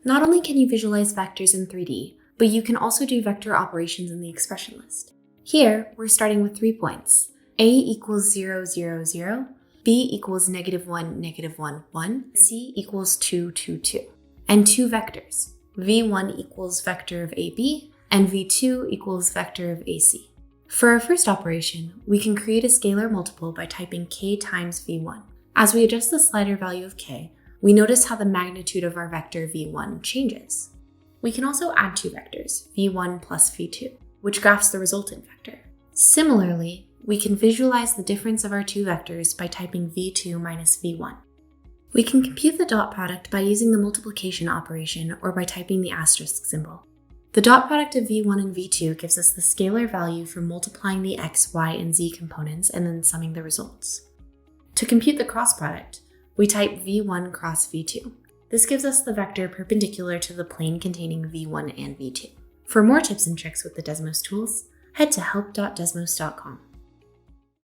Not only can you visualize vectors in 3D, but you can also do vector operations in the expression list. Here, we're starting with 3 points. A equals 0, 0, 0, B equals -1, -1, 1, C equals 2, 2, 2. And 2 vectors. V1 equals vector of AB, and V2 equals vector of AC. For our first operation, we can create a scalar multiple by typing k times V1. As we adjust the slider value of k, we notice how the magnitude of our vector V1 changes. We can also add 2 vectors, V1 plus V2, which graphs the resultant vector. Similarly, we can visualize the difference of our 2 vectors by typing V2 minus V1. We can compute the dot product by using the multiplication operation or by typing the asterisk symbol. The dot product of V1 and V2 gives us the scalar value for multiplying the x, y, and z components and then summing the results. To compute the cross product, we type V1 cross V2. This gives us the vector perpendicular to the plane containing V1 and V2. For more tips and tricks with the Desmos tools, head to help.desmos.com.